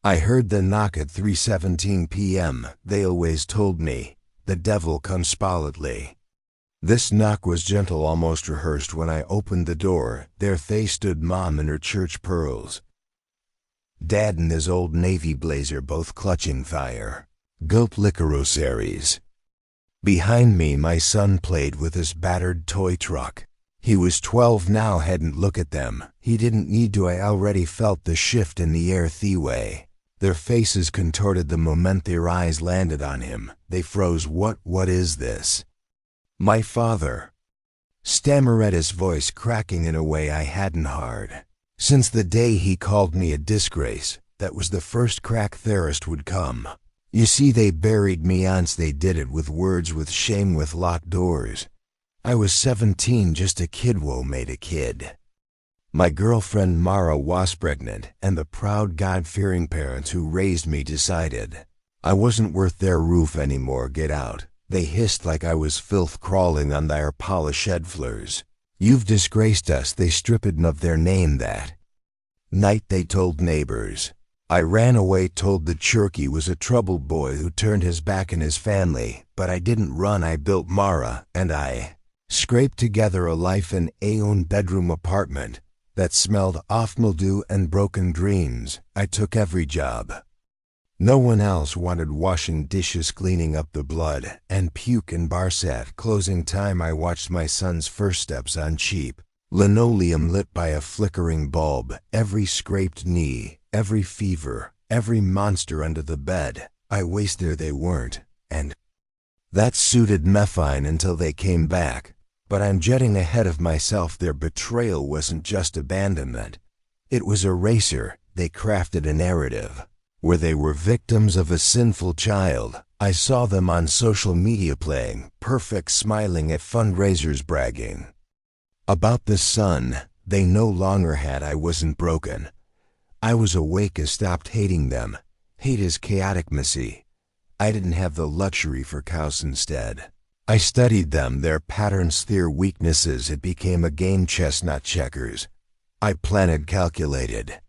I heard the knock at 3:17 p.m. They always told me, the devil comes spolitly. This knock was gentle, almost rehearsed. When I opened the door, there they stood Mom in her church pearls, Dad in his old Navy blazer, both clutching fire, gilt liquor rosaries. Behind me, my son played with his battered toy truck. He was 12 now, hadn't looked at them. He didn't need to, I already felt the shift in the air way. Their faces contorted the moment their eyes landed on him. They froze. What is this? My father, stammered, his voice cracking in a way I hadn't heard since the day he called me a disgrace. That was the first crack theorist would come. You see, they buried me once. They did it with words, with shame, with locked doors. I was 17, just a kid. Woe made a kid. My girlfriend Mara was pregnant, and the proud, God-fearing parents who raised me decided I wasn't worth their roof anymore. Get out, they hissed like I was filth crawling on their polished shed floors. You've disgraced us, they stripped of their name that night. They told neighbors. I ran away, told the church he was a troubled boy who turned his back on his family. But I didn't run, I built Mara, and I scraped together a life in a own bedroom apartment that smelled off mildew and broken dreams. I took every job. No one else wanted: washing dishes, cleaning up the blood and puke in Barset. Closing time, I watched my son's first steps on cheap linoleum lit by a flickering bulb. Every scraped knee, every fever, every monster under the bed. I was there, they weren't, and that suited me fine until they came back. But I'm jetting ahead of myself. Their betrayal wasn't just abandonment. It was erasure. They crafted a narrative where they were victims of a sinful child. I saw them on social media playing perfect, smiling at fundraisers, bragging about the son they no longer had. I wasn't broken. I was awake. I stopped hating them. Hate is chaotic messy. I didn't have the luxury for chaos. Instead, I studied them, their patterns, their weaknesses. It became a game, chess, not checkers. I planned, calculated.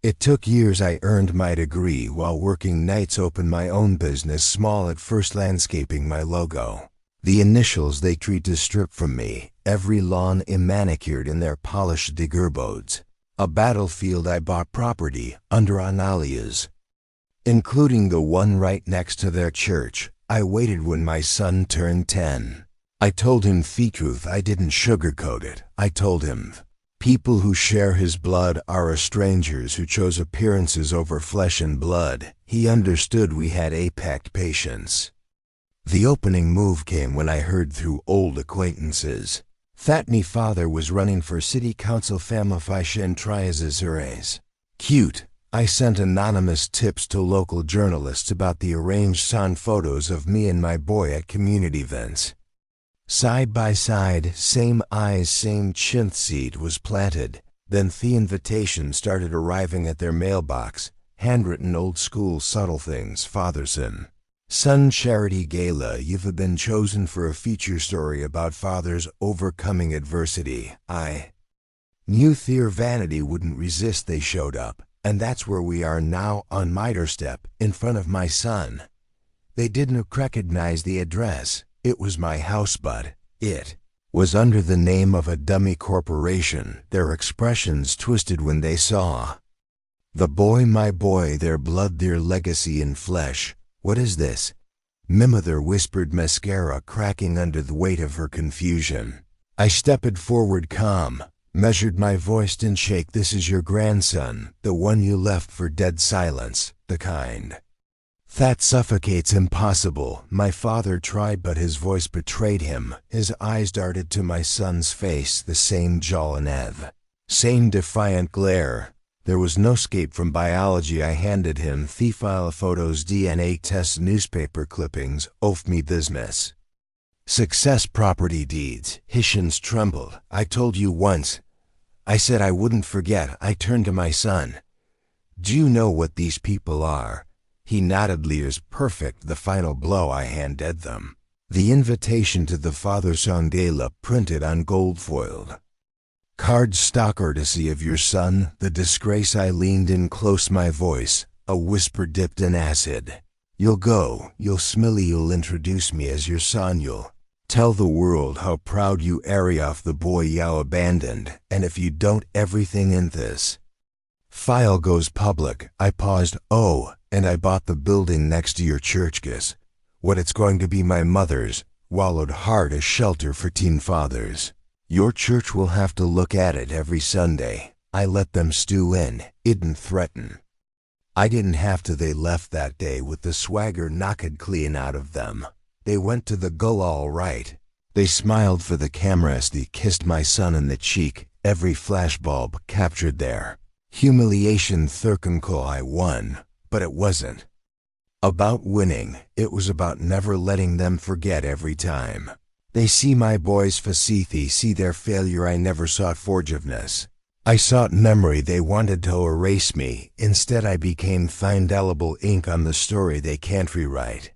It took years. I earned my degree while working nights, opened my own business, small at first, landscaping, my logo. The initials they tried to strip from me, every lawn manicured in their polished diggerboards. A battlefield. I bought property under Analias, including the one right next to their church. I waited when my son turned 10. I told him the truth. I didn't sugarcoat it. I told him people who share his blood are strangers who chose appearances over flesh and blood. He understood. We had a packed patience. The opening move came when I heard through old acquaintances that me father was running for city council. Famify trias. Cute. I sent anonymous tips to local journalists about the arranged son photos of me and my boy at community events. Side by side, same eyes, same chin. Seed was planted. Then the invitations started arriving at their mailbox. Handwritten, old school, subtle things. Fatherson, son charity gala. You've been chosen for a feature story about fathers overcoming adversity. I knew their vanity wouldn't resist. They showed up. And that's where we are now, on my doorstep, in front of my son. They didn't recognize the address. It was my house, but it was under the name of a dummy corporation. Their expressions twisted when they saw the boy, my boy, their blood, their legacy in flesh. What is this? Mimother whispered, mascara cracking under the weight of her confusion. I stepped forward, calm. Measured my voice, didn't shake. This is your grandson, the one you left for dead. Silence, the kind that suffocates. Impossible. My father tried, but his voice betrayed him. His eyes darted to my son's face, the same jaw and same defiant glare. There was no escape from biology. I handed him the file of photos, DNA tests, newspaper clippings. Off me business. Success, property deeds. Hishans trembled. I told you once. I said I wouldn't forget. I turned to my son. Do you know what these people are? He nodded. Leaders. Perfect. The final blow. I handed them the invitation to the father-son gala, printed on gold-foiled card stock, courtesy of your son, the disgrace. I leaned in close, my voice a whisper dipped in acid. You'll go, you'll smilly, you'll introduce me as your son, you'll tell the world how proud you are of the boy you abandoned, and if you don't, everything in this file goes public. I paused. Oh, and I bought the building next to your church, guess what it's going to be? My mother's. Wallowed hard, a shelter for teen fathers. Your church will have to look at it every Sunday. I let them stew in, didn't threaten. I didn't have to. They left that day with the swagger knocked clean out of them. They went to the go all right. They smiled for the camera as they kissed my son in the cheek, every flashbulb captured their humiliation. Thirkenko, I won, but it wasn't about winning. It was about never letting them forget. Every time they see my boys' facility, see their failure, I never sought forgiveness. I sought memory. They wanted to erase me. Instead, I became indelible ink on the story they can't rewrite.